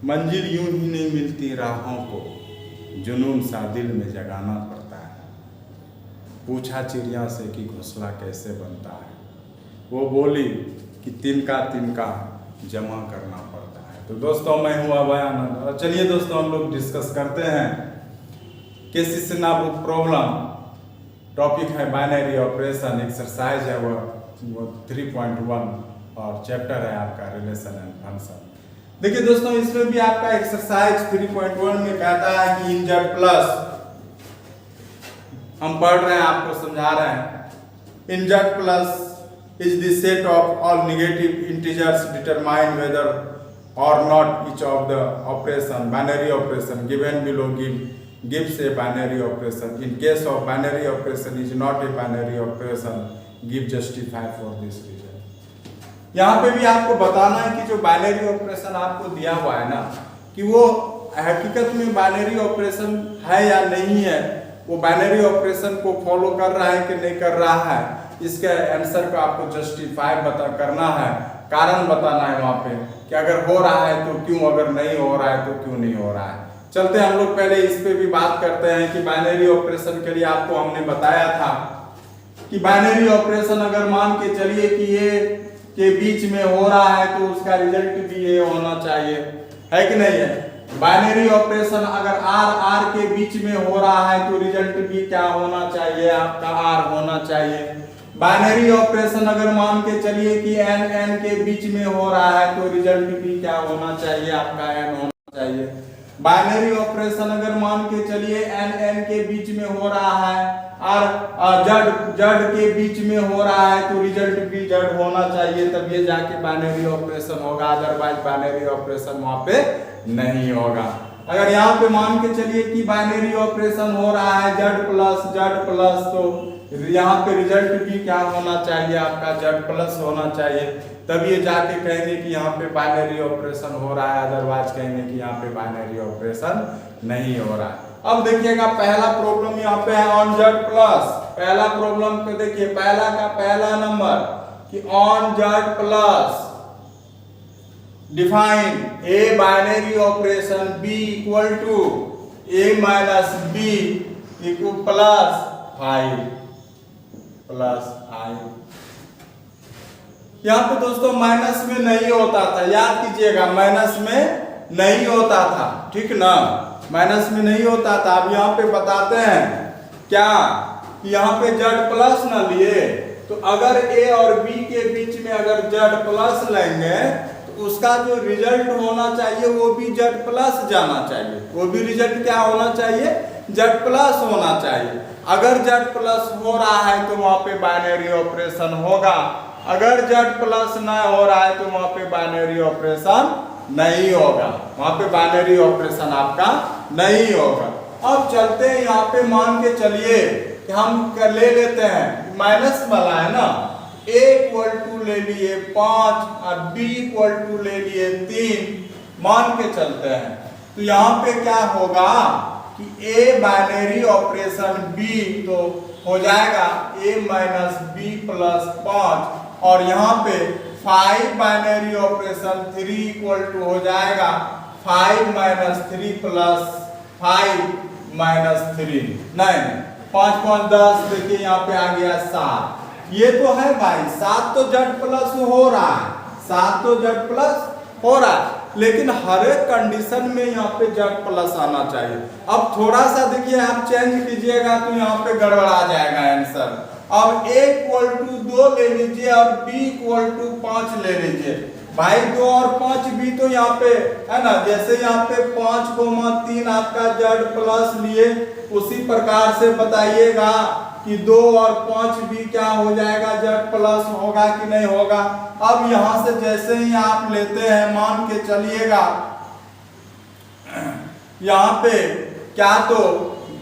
मंजिल यूं ही नहीं मिलती राहों को, जुनून सा दिल में जगाना पड़ता है। पूछा चिड़िया से कि घोंसला कैसे बनता है, वो बोली कि तिनका तिनका जमा करना पड़ता है। तो दोस्तों मैं हूँ अभय आनंद और चलिए दोस्तों हम लोग डिस्कस करते हैं केसी सिन्हा बुक प्रॉब्लम। टॉपिक है बाइनरी ऑपरेशन, एक्सरसाइज है वो 3.1 और चैप्टर है आपका रिलेशन एंड फंक्शन। देखिए दोस्तों इसमें भी आपका एक्सरसाइज 3.1 में कहता है कि इन जेड प्लस, हम पढ़ रहे हैं आपको समझा रहे हैं। In Z plus is the set of all negative integers determine whether or not each of the operation binary operation given below gives a binary operation. In case of binary operation is not a binary operation, give justify for this reason. यहाँ पे भी आपको बताना है कि जो binary operation आपको दिया हुआ है ना, कि वो हकीकत में बाइनरी ऑपरेशन है या नहीं है, वो बाइनरी ऑपरेशन को फॉलो कर रहा है कि नहीं कर रहा है, इसके आंसर को आपको जस्टिफाई करना है, कारण बताना है वहाँ पे कि अगर हो रहा है तो क्यों, अगर नहीं हो रहा है तो क्यों नहीं हो रहा है। चलते हम लोग पहले इस पे भी बात करते हैं कि बाइनरी ऑपरेशन के लिए आपको हमने बताया था कि बाइनरी ऑपरेशन अगर मान के चलिए कि ये के बीच में हो रहा है तो उसका रिजल्ट भी ये होना चाहिए, है कि नहीं है। बाइनरी ऑपरेशन अगर आर के बीच में हो रहा है तो रिजल्ट भी क्या होना चाहिए, आपका आर होना चाहिए। बाइनरी ऑपरेशन अगर मान के चलिए कि एन के बीच में हो रहा है तो रिजल्ट भी क्या होना चाहिए, आपका एन होना चाहिए। बाइनरी ऑपरेशन अगर मान के चलिए एन के बीच में हो रहा है और जड के बीच में हो रहा है तो रिजल्ट भी जड होना चाहिए, तब ये जाके बाइनरी ऑपरेशन होगा, अदरवाइज बाइनरी ऑपरेशन वहां पे नहीं होगा। अगर यहाँ पे मान के चलिए कि बाइनरी ऑपरेशन हो रहा है जड प्लस, तो यहाँ पे रिजल्ट भी क्या होना चाहिए, आपका जेड प्लस होना चाहिए, तब ये जाके कहेंगे कि यहाँ पे बाइनरी ऑपरेशन हो रहा है, अदरवाइज कहेंगे कि यहाँ पे बाइनरी ऑपरेशन नहीं हो रहा है। अब देखिएगा पहला प्रॉब्लम यहाँ पे है ऑन जेड प्लस। पहला प्रॉब्लम को देखिए, पहला का पहला नंबर कि on Z plus define a binary operation b equal to a minus b equal plus 5 plus i. यहाँ पे दोस्तों माइनस में नहीं होता था, याद कीजिएगा माइनस में नहीं होता था, ठीक ना, माइनस में नहीं होता था। अब यहाँ पे बताते हैं क्या कि यहाँ पे जेड प्लस ना लिए तो अगर ए और बी के बीच में अगर जेड प्लस लेंगे तो उसका जो रिजल्ट होना चाहिए वो भी जेड प्लस जाना चाहिए, वो भी रिजल्ट क्या होना चाहिए, जेड प्लस होना चाहिए। अगर जेड प्लस हो रहा है तो वहां पे बाइनरी ऑपरेशन होगा, अगर जेड प्लस न हो रहा है तो वहां पे बाइनरी ऑपरेशन नहीं होगा, वहां पे बाइनरी ऑपरेशन आपका नहीं होगा। अब चलते हैं यहाँ पे मान के चलिए कि हम ले लेते हैं माइनस वाला है ना, a इक्वल टू ले लिए 5 और b इक्वल टू ले लिए 3 मान के चलते हैं। तो यहाँ पे क्या होगा कि a बाइनरी ऑपरेशन b तो हो जाएगा a माइनस b प्लस 5 और यहाँ पे 5 बाइनरी ऑपरेशन 3 इक्वल टू हो जाएगा 5 माइनस 3 प्लस 5 माइनस 3, नहीं 5 5 10, देखिए यहाँ पे आ गया 7। ये तो है भाई 7 तो जेड प्लस हो रहा है, 7 तो जेड प्लस हो रहा है, लेकिन हर एक कंडीशन में यहाँ पे जेड प्लस आना चाहिए। अब थोड़ा सा देखिए आप चेंज कीजिएगा तो यहाँ पे गड़बड़ा जाएगा आंसर। अब a इक्वल टू 2 ले लीजिए और b इक्वल टू 5 ले लीजिए, भाई 2 और 5 भी तो यहाँ पे है ना, जैसे यहाँ पे 5,3 आपका जेड प्लस लिए उसी प्रकार से बताइएगा कि 2 और 5 भी क्या हो जाएगा, जेड प्लस होगा कि नहीं होगा। अब यहां से जैसे ही आप लेते हैं मान के चलिएगा यहाँ पे क्या तो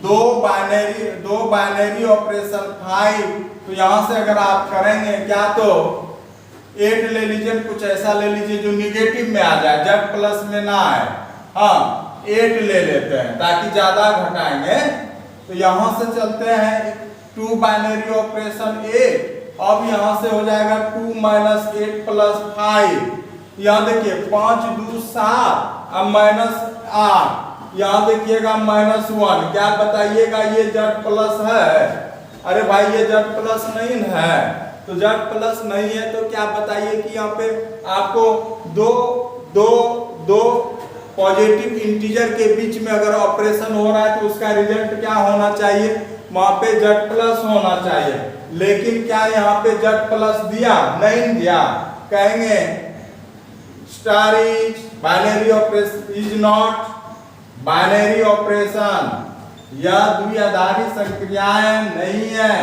दो बाइनरी ऑपरेशन 5, तो यहां से अगर आप करेंगे क्या तो 8 ले लीजिए, कुछ ऐसा ले लीजिए जो निगेटिव में आ जाए, जेड प्लस में ना आए, हाँ 8 ले लेते हैं ताकि ज्यादा घटाएंगे। तो यहां से चलते हैं 2 बाइनरी ऑपरेशन 8, अब यहां से हो जाएगा 2 माइनस 8 प्लस 5, यहाँ देखिए 5 2 7 अब -8, यहाँ देखिएगा -1। क्या बताइएगा ये जेड प्लस है? अरे भाई ये जेड प्लस नहीं है, तो जेड प्लस नहीं है तो क्या बताइए कि यहाँ पे आपको दो पॉजिटिव इंटीजर के बीच में अगर ऑपरेशन हो रहा है तो उसका रिजल्ट क्या होना चाहिए? वहां पे जेड प्लस होना चाहिए। लेकिन क्या यहाँ पे जेड प्लस दिया? नहीं दिया। कहेंगे star is binary operation, is not binary operation, यह द्विआधारी संक्रियाएं नहीं है।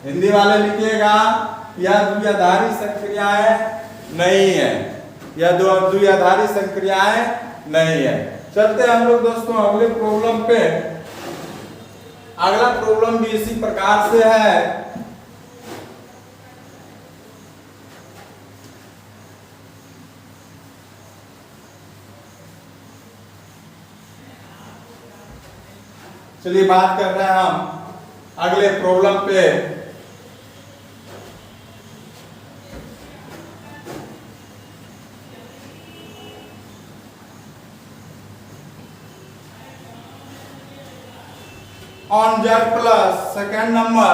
हिंदी वाले लिखिएगा यह द्विआधारी संक्रियाएं नहीं है, यह द्विआधारी संक्रियाएं नहीं है। चलते हम लोग दोस्तों अगले प्रॉब्लम पे। अगला प्रॉब्लम भी इसी प्रकार से है। चलिए बात कर रहे हैं हम अगले प्रॉब्लम पे। On Z plus, second number,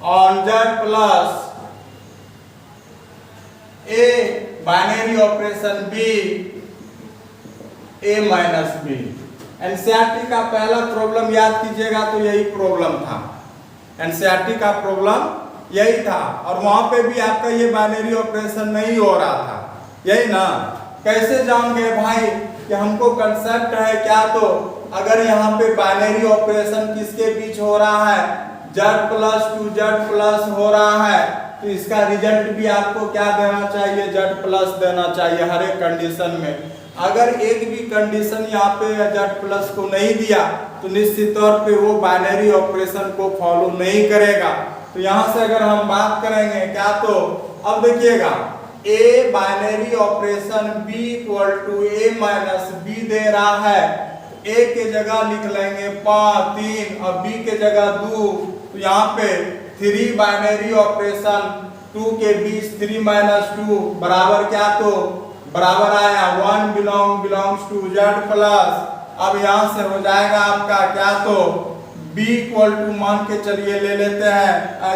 on Z plus A binary operation B, A minus B। NCERT का पहला प्रॉब्लम याद कीजिएगा तो यही प्रॉब्लम था। एनसीईआरटी का प्रॉब्लम यही था और वहां पे भी आपका ये बाइनरी ऑपरेशन नहीं हो रहा था, यही ना। कैसे जाओगे भाई कि हमको कंसेप्ट है क्या? तो अगर यहाँ पे बाइनरी ऑपरेशन किसके बीच हो रहा है? Z plus two Z plus हो रहा है, तो इसका रिजल्ट भी आपको क्या देना चाहिए? जेड प्लस देना चाहिए हर एक कंडीशन में। अगर एक भी कंडीशन यहाँ पे जेड प्लस को नहीं दिया तो निश्चित तौर पे वो बाइनरी ऑपरेशन को फॉलो नहीं करेगा। तो यहाँ से अगर हम बात करेंगे क्या, तो अब देखिएगा a binary operation b equal to a minus b दे रहा है। ए के जगह लिख लेंगे 5 3 और बी के जगह 2। तो यहाँ पे 3 बाइनरी ऑपरेशन 2 के बीच 3 माइनस 2 बराबर क्या? तो बराबर आया 1 बिलोंग्स टू जेड प्लस। अब यहाँ से हो जाएगा आपका क्या? तो b इक्वल टू मान के चलिए ले लेते हैं,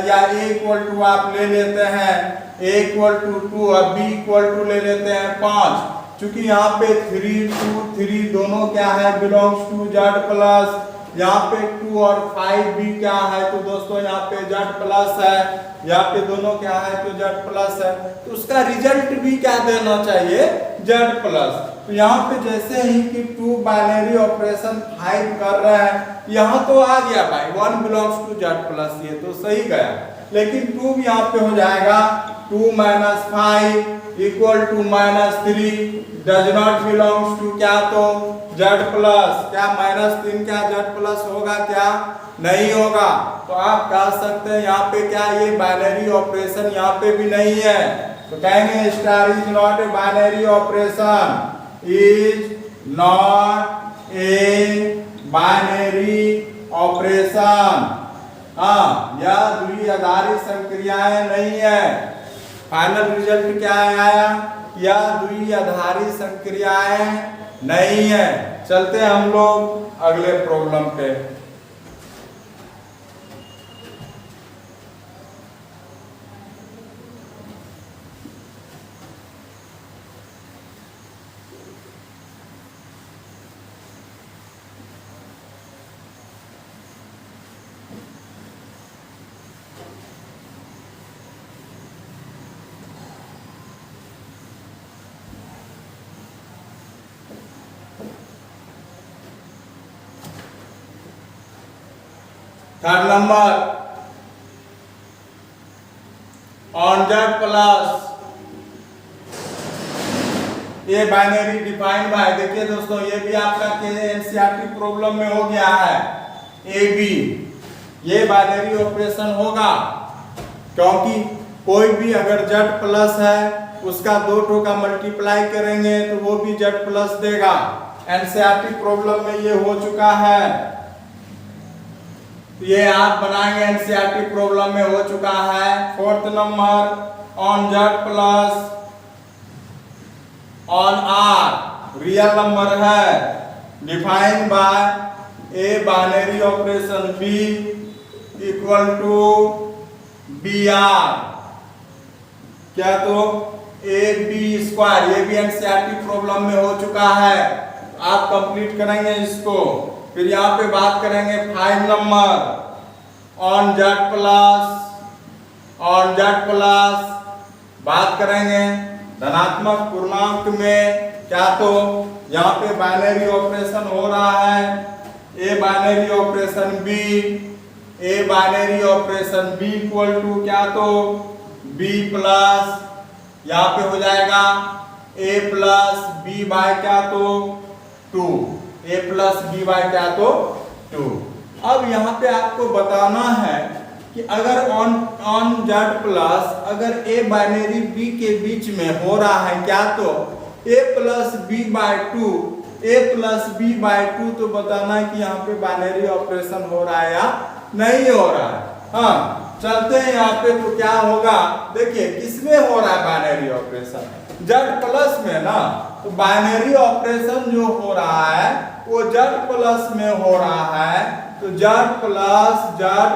या a इक्वल टू आप ले लेते हैं a इक्वल टू 2 और b इक्वल टू ले लेते हैं 5। चूंकि यहाँ पे 3 2 3 दोनों क्या है? Belongs to Z plus. यहाँ पे 2 और 5 भी क्या है? तो दोस्तों यहाँ पे जेड प्लस है, यहाँ पे दोनों क्या है? तो जेड प्लस है। तो उसका रिजल्ट भी क्या देना चाहिए? Z plus. तो यहाँ पे जैसे ही कि 2 बाइनरी ऑपरेशन 5 कर रहे हैं, यहाँ तो आ गया भाई 1 बिलोंग्स टू जेड प्लस, ये तो सही गया। लेकिन 2 यहाँ पे हो जाएगा 2 minus 5 equal to -3 does not belongs to क्या? तो जेड प्लस। क्या -3 क्या जेड प्लस होगा? क्या नहीं होगा। तो आप कह सकते हैं यहाँ पे क्या ये बाइनरी ऑपरेशन यहाँ पे भी नहीं है। तो कहेंगे star is not A binary operation, is not A binary operation. हाँ, यह द्विआधारी संक्रियाएं नहीं है। फाइनल रिजल्ट क्या आया? यह द्विआधारी संक्रियाएं नहीं है। चलते हैं हम लोग अगले प्रॉब्लम पे। Third number on Z plus ये बाइनरी डिफाइंड बाय, देखिए दोस्तों ये भी आपका एनसीईआरटी प्रॉब्लम में हो गया है। ए बी ये बाइनरी ऑपरेशन होगा, क्योंकि कोई भी अगर जेड प्लस है उसका 2 ठो का मल्टीप्लाई करेंगे तो वो भी जेड प्लस देगा। एनसीईआरटी प्रॉब्लम में ये हो चुका है। ये आप बनाएंगे, एनसीईआरटी प्रॉब्लम में हो चुका है। Fourth number on Z plus on R real number है, define by a binary operation b equal to b R, क्या तो ए बी स्क्वायर, ये भी एनसीईआरटी प्रॉब्लम में हो चुका है, आप कंप्लीट करेंगे इसको। फिर यहाँ पे बात करेंगे 5 नंबर ऑन जेड प्लस बात करेंगे धनात्मक पूर्णांक में, क्या तो यहाँ पे बाइनरी ऑपरेशन हो रहा है, a binary operation b equal to क्या तो बी प्लस, यहाँ पे हो जाएगा ए प्लस बी बाय क्या तो 2, ए प्लस बी बाय क्या तो 2। अब यहाँ पे आपको बताना है कि अगर ऑन जेड प्लस अगर ए बाइनरी बी के बीच में हो रहा है क्या तो ए प्लस बी बाय 2, ए प्लस बी बाय 2, तो बताना है कि यहाँ पे बाइनरी ऑपरेशन हो रहा है या नहीं हो रहा है। हाँ, चलते हैं यहाँ पे, तो क्या होगा देखिए किसमें हो रहा है बाइनरी ऑपरेशन, जेड प्लस में ना, तो बाइनरी ऑपरेशन जो हो रहा है वो जेड प्लस में हो रहा है, तो जेड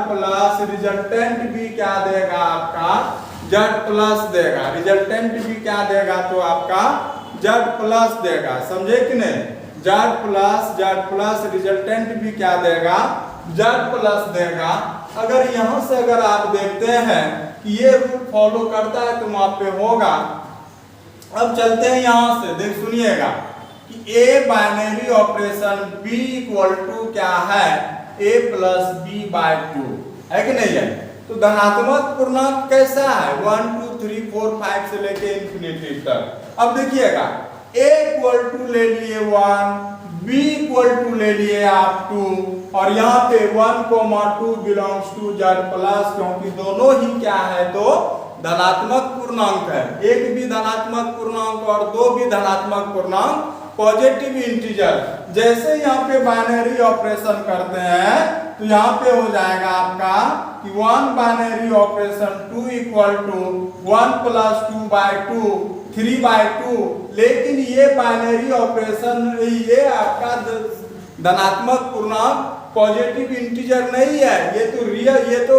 प्लस रिजल्टेंट भी क्या देगा आपका जेड प्लस देगा, रिजल्टेंट भी क्या देगा तो आपका जेड प्लस देगा, समझे कि नहीं, जेड प्लस रिजल्टेंट भी क्या देगा जेड प्लस देगा। अगर यहां से अगर आप देखते हैं कि ये रूल फॉलो करता है तो वहां पे होगा। अब चलते हैं यहां से, देख सुनिएगा कि a binary operation b equal to क्या है ए प्लस बी बाय 2 है कि नहीं है, तो धनात्मक पूर्णांक कैसा है 1 2 3 4 5 से लेके इंफिनिटी तक। अब देखिएगा ए इक्वल टू ले लिए 1, बी इक्वल टू ले लिए आप 2, और यहाँ पे 1,2 बिलोंग्स टू जेड प्लस, क्योंकि दोनों ही क्या है तो धनात्मक पूर्णांक है, एक भी धनात्मक पूर्णांक और दो भी धनात्मक पूर्णांक पॉजिटिव इंटीजर। जैसे यहाँ पे बाइनरी ऑपरेशन करते हैं तो यहाँ पे हो जाएगा आपका कि 1 binary operation 2 equal to 1 plus 2 by 2 3 by 2, लेकिन ये बाइनरी ऑपरेशन ये आपका धनात्मक पूर्णांक पॉजिटिव इंटीजर नहीं है, ये तो रियल, ये तो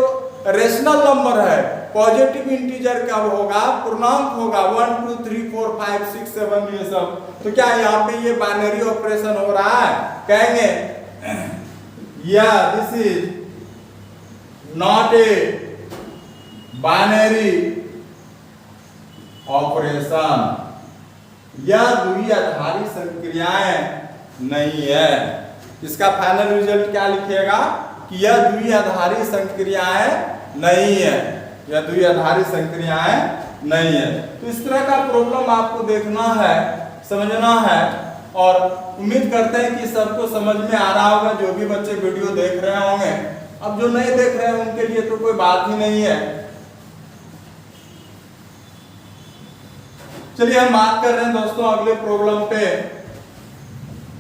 रेशनल नंबर है। पॉजिटिव इंटीजर कब होगा पूर्णांक होगा 1 2 3 4 5 6 7 ये सब, तो क्या यहाँ पे ये बाइनरी ऑपरेशन हो रहा है, कहेंगे या this is not A binary operation, यह द्विआधारी संक्रियाएं नहीं है। इसका फाइनल रिजल्ट क्या लिखिएगा कि यह द्विआधारी संक्रियाएं नहीं है, यह द्विआधारी संक्रियाएं नहीं है। तो इस तरह का प्रॉब्लम आपको देखना है, समझना है, और उम्मीद करते हैं कि सबको समझ में आ रहा होगा जो भी बच्चे वीडियो देख रहे होंगे। अब जो नहीं देख रहे हैं उनके लिए तो कोई बात ही नहीं है। चलिए हम बात कर रहे हैं दोस्तों अगले प्रॉब्लम पे,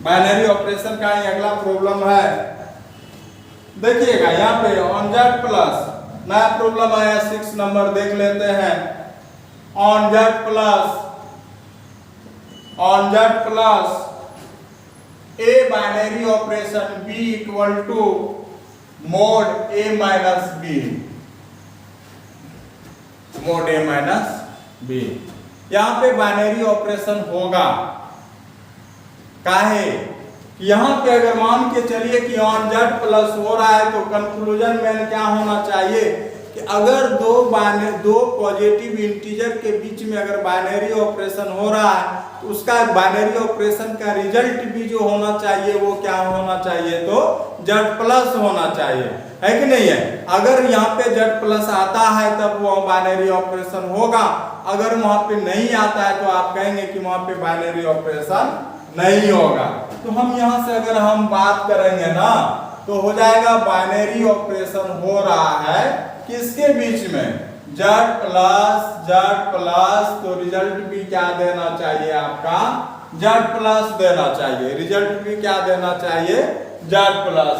बाइनरी ऑपरेशन का ही अगला प्रॉब्लम है। देखिएगा यहाँ पे ऑन जेड प्लस नया प्रॉब्लम आया 6 नंबर, देख लेते हैं। On Z plus a binary operation b equal to mod a minus b, mod a minus b. यहां पे बाइनरी ऑपरेशन होगा, काहे यहाँ पे अगर मान के चलिए कि ऑन जेड प्लस हो रहा है तो कंक्लूजन में क्या होना चाहिए कि अगर दो पॉजिटिव इंटीजर के बीच में अगर बाइनरी ऑपरेशन हो रहा है तो उसका बाइनरी ऑपरेशन का रिजल्ट भी जो होना चाहिए वो क्या होना चाहिए तो जेड प्लस होना चाहिए, है कि नहीं है। अगर यहाँ पे जेड प्लस आता है तब वो बाइनरी ऑपरेशन होगा, अगर वहां पे नहीं आता है तो आप कहेंगे कि वहां पे बाइनरी ऑपरेशन नहीं होगा। तो हम यहाँ से अगर हम बात करेंगे ना तो हो जाएगा बाइनरी ऑपरेशन हो रहा है किसके बीच में जेड प्लस, तो रिजल्ट भी क्या देना चाहिए आपका जेड प्लस देना चाहिए, रिजल्ट भी क्या देना चाहिए जेड प्लस,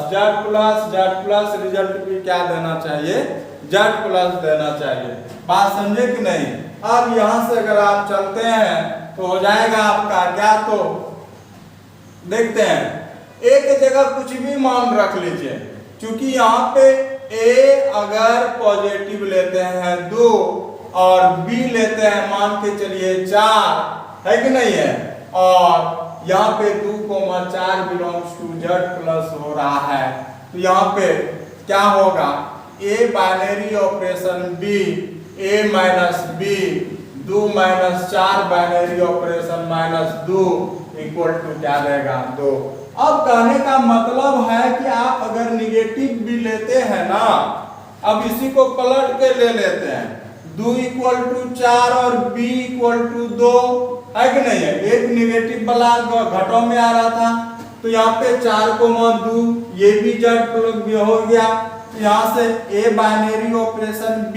रिजल्ट भी क्या देना चाहिए जेड प्लस देना चाहिए। बात समझे कि नहीं। अब यहां से अगर आप चलते हैं तो हो जाएगा आपका क्या, तो देखते हैं एक जगह कुछ भी मान रख लीजिए, क्योंकि यहाँ पे ए अगर पॉजिटिव लेते हैं 2 और बी लेते हैं मान के चलिए 4, है कि नहीं है, और यहाँ पे 2,4 बिलोंग्स टू जेड प्लस हो रहा है, तो यहाँ पे क्या होगा, a binary operation b, a minus b, 2 minus 4 binary operation minus 2 equal to क्या देगा, 2। अब कहने का मतलब है कि आप अगर निगेटिव भी लेते हैं ना, अब इसी को पलट के ले लेते हैं, 2 इक्वल टू 4 और b इक्वल टू 2, है कि नहीं है, एक निगेटिव वाला घटों में आ रहा था, तो यहाँ पे 4,2 ये भी जेड प्लस हो गया, तो यहाँ से a binary operation b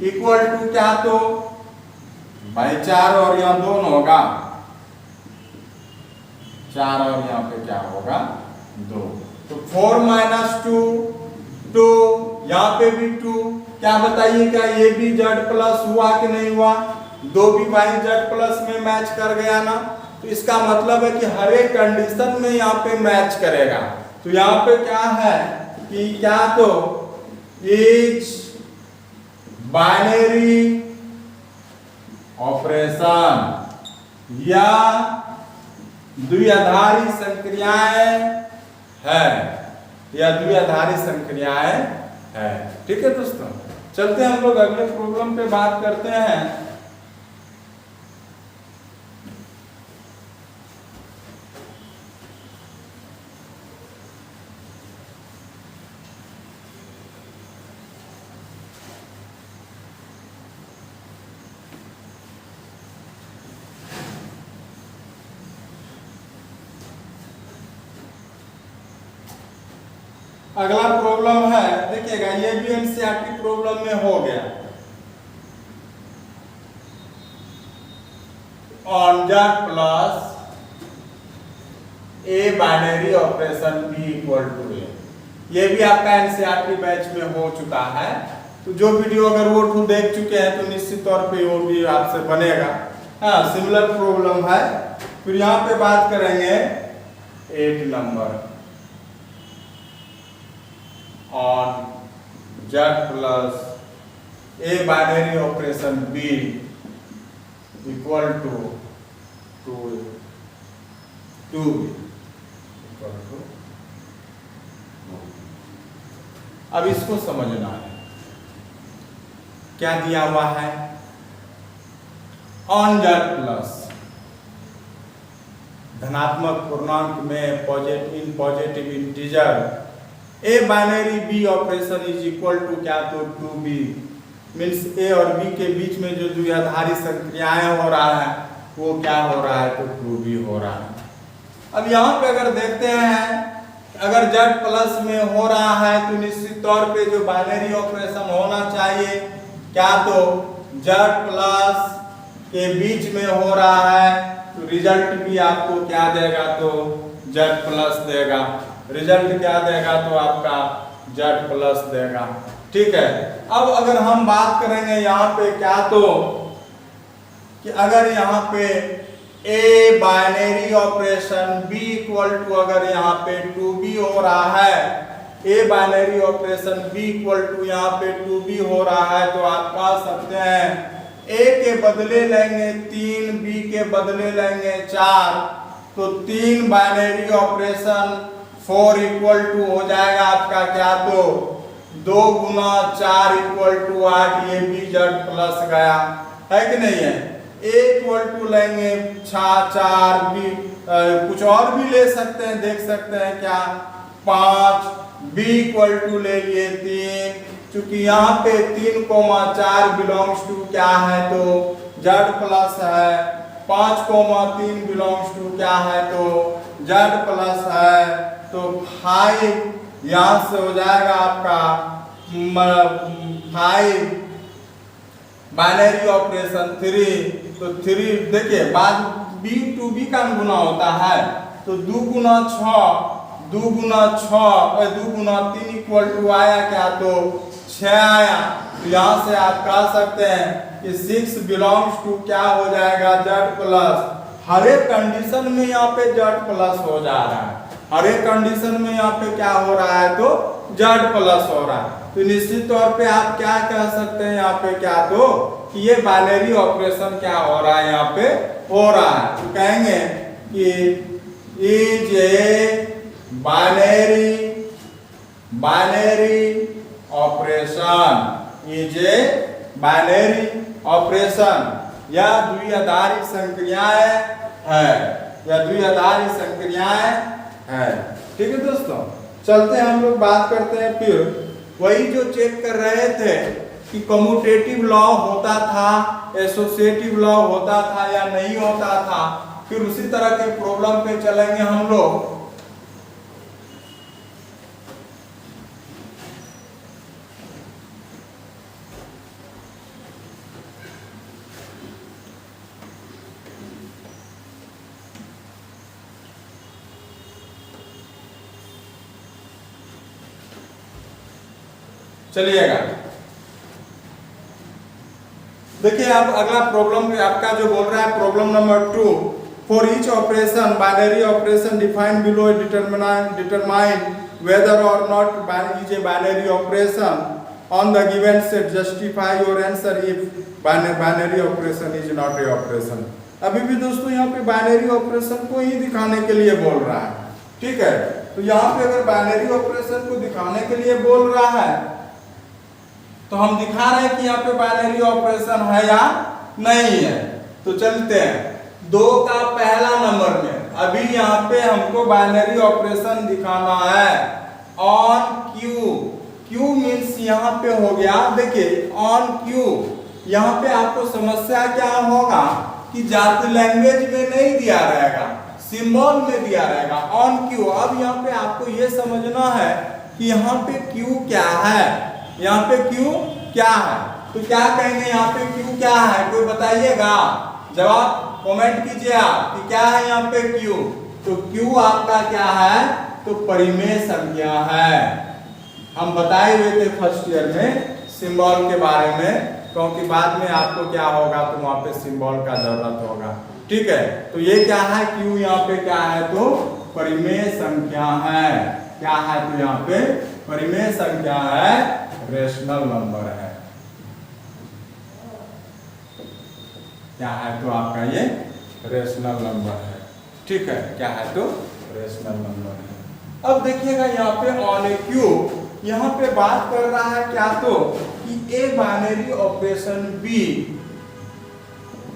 equal to क्या, तो भाई 4 और यहाँ 2 होगा, 4 और यहाँ पे क्या होगा, 2, तो 4 माइनस 2, 2, यहाँ पे भी 2, क्या बताइए क्या ये भी जेड प्लस हुआ कि नहीं हुआ, 2 भी भाई जेड प्लस में मैच कर गया ना, तो इसका मतलब है कि हर एक कंडीशन में यहाँ पे मैच करेगा। तो यहाँ पे क्या है कि क्या, तो इच बाइनरी ऑपरेशन या द्विआधारी संक्रियाएं है, या द्विआधारी संक्रियाएं है। ठीक है दोस्तों, चलते हैं हम लोग अगले प्रॉब्लम पे बात करते हैं। अगला प्रॉब्लम है, देखिएगा ये भी एनसीईआरटी प्रॉब्लम में हो गया, on Z plus a binary operation b equal to a, ये भी आपका एनसीईआरटी बैच में हो चुका है, तो जो वीडियो अगर वो टू देख चुके हैं तो निश्चित तौर पे वो भी आपसे बनेगा। हाँ, सिमिलर प्रॉब्लम है। फिर यहाँ पे बात करेंगे 8 number, on Z plus A binary operation B equal to 2B equal to, अब इसको समझना है क्या दिया हुआ है, ऑन Z प्लस धनात्मक पूर्णांक में in positive integer a binary b operation is equal to क्या, तो 2b, मीन्स ए और बी के बीच में जो द्विआधारी संक्रियाएं हो रहा है वो क्या हो रहा है, तो 2b हो रहा है। अब यहाँ पे अगर देखते हैं, अगर Z प्लस में हो रहा है तो निश्चित तौर पे जो बाइनरी ऑपरेशन होना चाहिए क्या, तो Z प्लस के बीच में हो रहा है, तो रिजल्ट भी आपको क्या देगा, तो Z प्लस देगा, रिजल्ट क्या देगा, तो आपका Z प्लस देगा। ठीक है, अब अगर हम बात करेंगे यहाँ पे क्या, तो कि अगर यहाँ पे a binary operation b equal to, अगर यहाँ पे 2b हो रहा है, a binary operation b equal to यहाँ पे 2b हो रहा है, तो आप कह सकते हैं ए के बदले लेंगे 3, बी के बदले लेंगे 4, तो 3 बाइनरी ऑपरेशन 4 इक्वल टू हो जाएगा आपका क्या, तो 2 गुना 4 इक्वल टू 8, ये भी Z प्लस गया, है कि नहीं है। ए इक्वल टू लेंगे 4 भी, कुछ और भी ले सकते हैं, देख सकते हैं क्या, 5, बी इक्वल टू ले लिए 3, चूंकि यहाँ पे 3,4 बिलोंग्स टू क्या है, तो Z प्लस है, 5,3 बिलोंग्स टू क्या है, तो Z प्लस है, तो 5 यहाँ से हो जाएगा आपका 5 बाइनरी ऑपरेशन 3, तो 3 देखिए बाद b टू b का गुना होता है, तो 2 गुना 6, 2 गुना 6, 2 गुना 3 इक्वल टू आया क्या, तो 6 आया, तो यहाँ से आप कह सकते हैं कि 6 बिलोंग्स टू क्या हो जाएगा, जेड प्लस। हर एक कंडीशन में यहाँ पे जेड प्लस हो जा रहा है, हर एक कंडीशन में यहाँ पे क्या हो रहा है, तो जेड प्लस हो रहा है। तो निश्चित तौर पे आप क्या कह सकते हैं यहाँ पे, क्या तो कि ये बाइनरी ऑपरेशन क्या हो रहा है, यहाँ पे हो रहा है। तो कहेंगे कि is a binary operation, is a binary operation, या द्विआधारी संक्रियाएं है, या द्विआधारी संक्रियाएं है। ठीक है दोस्तों, चलते हैं हम लोग बात करते हैं फिर वही जो चेक कर रहे थे कि कम्यूटेटिव लॉ होता था, एसोसिएटिव लॉ होता था या नहीं होता था। फिर उसी तरह के प्रॉब्लम पे चलेंगे हम लोग। चलिएगा, देखिए अब अगला प्रॉब्लम आपका जो बोल रहा है, problem number 2, for each operation binary operation defined below determine whether or not is a binary operation on the given set, justify your answer if binary operation is not a operation. अभी भी दोस्तों यहाँ पे binary operation को ही दिखाने के लिए बोल रहा है। ठीक है, तो यहाँ पे अगर बाइनरी ऑपरेशन को दिखाने के लिए बोल रहा है तो हम दिखा रहे हैं कि यहाँ पे बाइनरी ऑपरेशन है या नहीं है। तो चलते हैं 2 का पहला नंबर में, अभी यहाँ पे हमको बाइनरी ऑपरेशन दिखाना है ऑन क्यू। क्यू मीन्स यहाँ पे हो गया, देखिए ऑन क्यू, यहाँ पे आपको समस्या क्या होगा कि जाति लैंग्वेज में नहीं दिया रहेगा, सिंबल में दिया रहेगा ऑन क्यू। अब यहाँ पे आपको ये समझना है कि यहाँ पे क्यू क्या है, यहाँ पे क्यू क्या है। तो क्या कहेंगे यहाँ पे क्यू क्या है, कोई बताइएगा, जवाब कमेंट कीजिए आप कि क्या है यहाँ पे क्यू। तो क्यू आपका क्या है, तो परिमेय संख्या है। हम बताए हुए थे फर्स्ट ईयर में सिंबल के बारे में, क्योंकि बाद में आपको क्या होगा, तो वहां पे सिंबल का जरूरत होगा। ठीक है, तो ये क्या है, क्यू यहाँ पे क्या है, तो परिमेय संख्या है। क्या है, तो यहाँ पे परिमेय संख्या है, रेशनल नंबर है। क्या है, तो आपका ये रेशनल नंबर है। ठीक है, क्या है, तो रेशनल नंबर है। अब देखिएगा यहाँ पे ऑन ए क्यू, यहाँ पे बात कर रहा है क्या, तो कि a binary operation b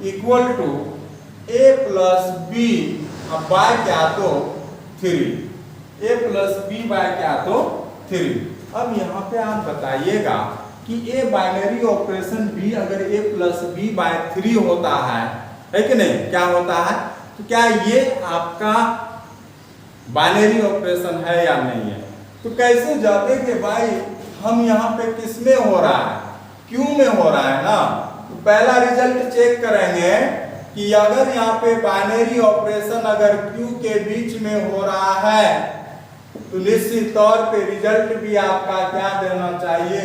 equal to a plus b by क्या, तो 3, ए प्लस बी बाय क्या, तो 3। अब यहाँ पे आप बताइएगा कि ए बाइनरी ऑपरेशन बी अगर ए प्लस बी बाय 3 होता है कि नहीं, क्या होता है, तो क्या ये आपका बाइनरी ऑपरेशन है या नहीं है। तो कैसे जानेंगे भाई, हम यहाँ पे किस में हो रहा है, क्यू में हो रहा है ना। तो पहला रिजल्ट चेक करेंगे कि अगर यहाँ पे बाइनरी ऑपरेशन अगर क्यू के बीच में हो रहा है तो निश्चित तौर पे रिजल्ट भी आपका क्या देना चाहिए,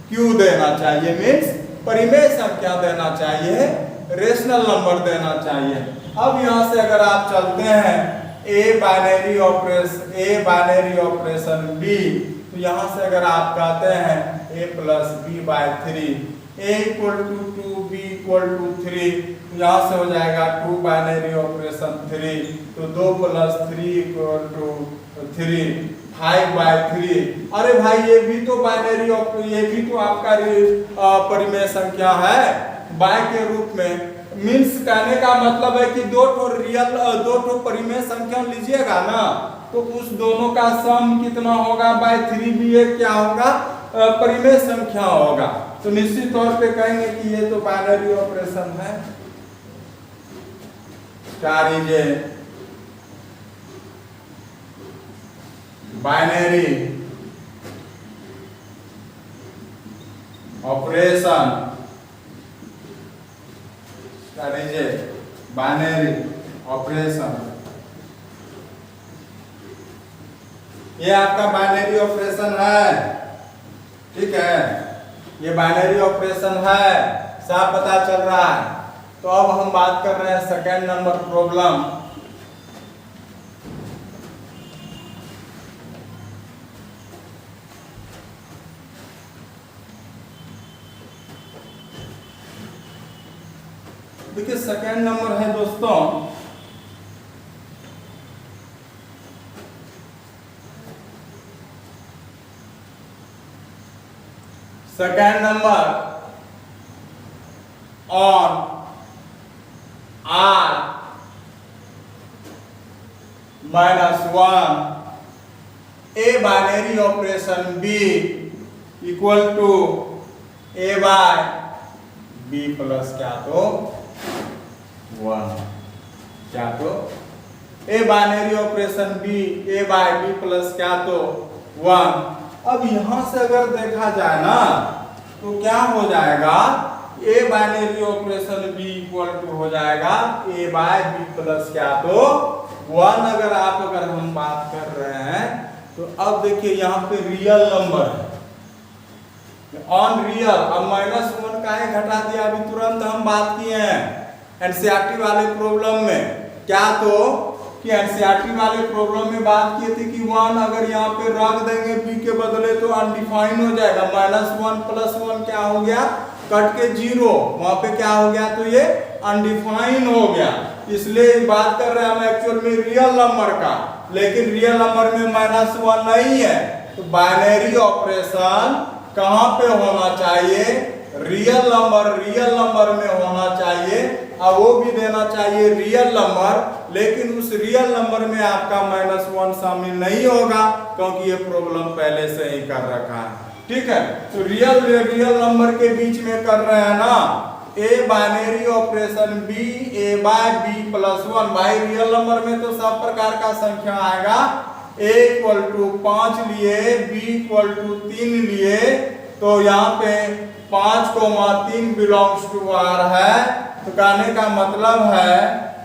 क्यू देना चाहिए, मीन्स परिमेय संख्या देना चाहिए, रेशनल नंबर देना चाहिए। अब यहाँ से अगर आप चलते हैं ए बाइनरी ऑपरेशन बी, तो यहाँ से अगर आप कहते हैं a plus b by 3, a equal to 2 b equal to 3, यहाँ से हो जाएगा 2 बाइनरी ऑपरेशन 3, तो 2 प्लस 3 इक्वल टू 3, 5 बाय 3। अरे भाई ये भी तो बाइनरी ये भी तो आपका परिमेय संख्या है बाय के रूप में। मीन्स कहने का मतलब है कि दो ठो परिमेय संख्या लीजिएगा ना, तो उस दोनों का सम कितना होगा, बाय 3 भी एक क्या होगा, परिमेय संख्या होगा। तो निश्चित तौर पे कहेंगे कि ये तो बाइनरी ऑपरेशन है। क्या लीजिए, बाइनरी ऑपरेशन, बाइनरी ऑपरेशन, ये आपका बाइनरी ऑपरेशन है। ठीक है, ये बाइनरी ऑपरेशन है, साफ पता चल रहा है। तो अब हम बात कर रहे हैं सेकेंड नंबर प्रॉब्लम। देखिए सेकेंड नंबर है दोस्तों, second number on r -1 a binary operation b equal to a by b plus क्या तो 1, क्या तो a binary operation b a by b plus क्या तो 1। अब यहां से अगर देखा जाए ना तो क्या हो जाएगा, a binary operation b equal to हो जाएगा a बाय b प्लस क्या तो 1। अगर हम बात कर रहे हैं तो अब देखिए यहाँ पे रियल नंबर है, ऑन रियल। अब -1 काहे घटा दिया, अभी तुरंत हम बात किए हैं एनसीईआरटी वाले प्रॉब्लम में। क्या तो कि एनसीईआरटी वाले प्रॉब्लम में बात किए थे कि 1 अगर यहाँ पे रख देंगे b के बदले तो अनडिफाइन हो जाएगा। -1 + 1 क्या हो गया, कट के 0, वहां पे क्या हो गया तो ये अनडिफाइन हो गया। इसलिए बात कर रहे हैं हम एक्चुअल में रियल नंबर का, लेकिन रियल नंबर में -1 नहीं है। तो बाइनरी ऑपरेशन कहां पे होना चाहिए, रियल नंबर में होना चाहिए, और वो भी देना चाहिए रियल नंबर। लेकिन उस रियल नंबर में आपका -1 शामिल नहीं होगा क्योंकि ये प्रॉब्लम पहले से ही कर रखा है। ठीक है, तो रियल नंबर के बीच में कर रहे हैं ना, a binary operation b a by b plus 1। भाई रियल नंबर में तो सब प्रकार का संख्या आएगा, a = 5 लिए, b = 3 लिए, तो यहाँ पे 5,3 बिलोंग्स टू r है। तो कहने का मतलब है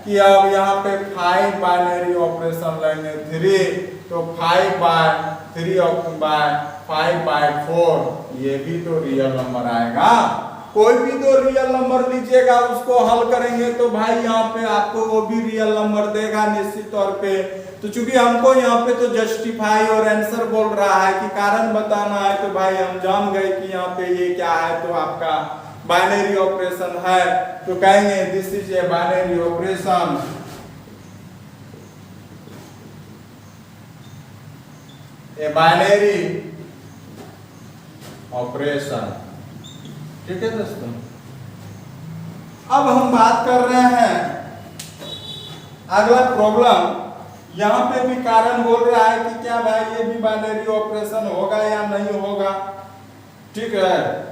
कि अब यहाँ पे 5 बाइनरी ऑपरेशन लेंगे 3, तो 5/4 ये भी तो रियल नंबर आएगा। कोई भी तो रियल नंबर लीजिएगा, उसको हल करेंगे तो भाई यहाँ पे आपको वो भी रियल नंबर देगा निश्चित तौर पे। तो चूंकि हमको यहाँ पे तो जस्टिफाई और आंसर बोल रहा है कि कारण बताना है, तो भाई हम जान गए कि यहाँ पे ये क्या है, तो आपका बाइनरी ऑपरेशन है। तो कहेंगे this is a binary operation. A binary operation. ठीक है दोस्तों, अब हम बात कर रहे हैं अगला प्रॉब्लम। यहां पे भी कारण बोल रहा है कि क्या भाई ये भी बाइनरी ऑपरेशन होगा या नहीं होगा। ठीक है,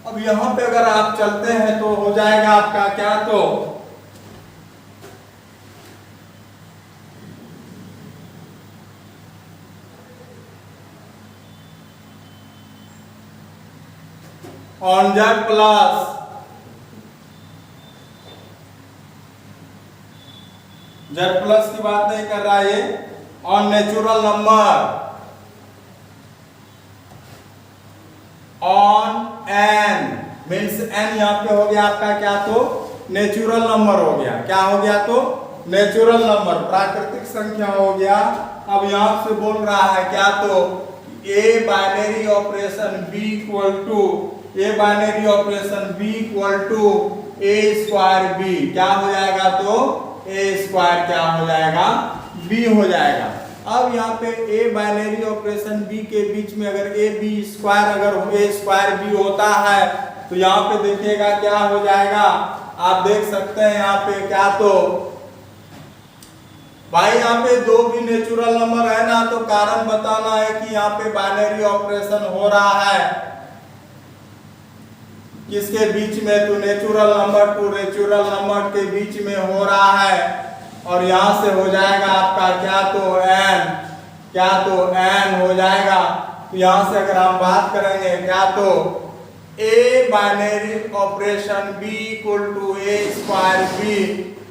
अब यहां पे अगर आप चलते हैं तो हो जाएगा आपका क्या तो on Z plus Z plus की बात नहीं कर रहा है ये, on natural number on N means N यहाँ पे हो गया आपका क्या तो नेचुरल नंबर हो गया। क्या हो गया तो नेचुरल नंबर, प्राकृतिक संख्या हो गया। अब यहाँ से बोल रहा है क्या तो a binary operation b equal to a square b क्या हो जाएगा तो a स्क्वायर क्या हो जाएगा b हो जाएगा। अब यहाँ पे a बाइनरी ऑपरेशन b के बीच में अगर a स्क्वायर b होता है तो यहाँ पे देखिएगा क्या हो जाएगा, आप देख सकते हैं यहाँ पे क्या तो भाई यहाँ पे दो भी नेचुरल नंबर है ना, तो कारण बताना है कि यहाँ पे बाइनरी ऑपरेशन हो रहा है किसके बीच में, तो natural number two natural number के बीच में हो रहा है। और यहां से हो जाएगा आपका क्या तो n हो जाएगा। तो यहां से अगर हम बात करेंगे क्या तो a binary operation b equal to a square b.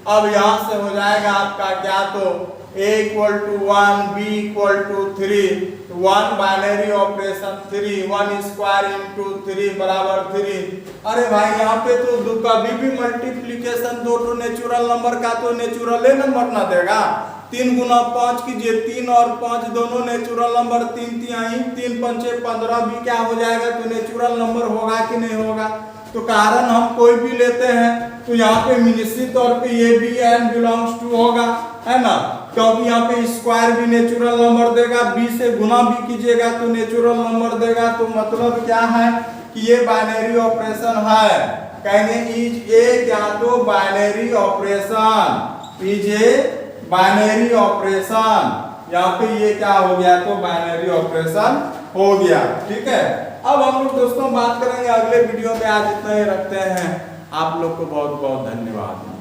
अब यहां से हो जाएगा आपका क्या, तो a equal to 1, b equal to 3, 1 binary operation 3, 1 square into 3 बराबर 3। अरे भाई यहाँ पे तो कभी भी मल्टीप्लीकेशन दो तो नेचुरल नंबर का तो नेचुरल नंबर ना देगा। 3 गुना 5 कीजिए, 3 और 5 दोनों नेचुरल नंबर, 3 तिहाई 3 पंचे 15 भी क्या हो जाएगा, तो नेचुरल नंबर होगा कि नहीं होगा। तो कारण हम कोई भी लेते हैं तो यहाँ पे निश्चित तौर पे ये बी एन बिलोंग्स टू होगा, है ना, क्योंकि यहाँ पे स्क्वायर भी नेचुरल नंबर देगा, बी से गुना भी कीजिएगा तो नेचुरल नंबर देगा। तो मतलब क्या है कि ये बाइनरी ऑपरेशन है। कहेंगे इज ए क्या, तो binary operation, is a binary operation. यहाँ पे ये क्या हो गया, तो बाइनरी ऑपरेशन हो गया। ठीक है, अब हम लोग दोस्तों बात करेंगे अगले वीडियो में। आज इतना ही रखते हैं। आप लोग को बहुत बहुत धन्यवाद।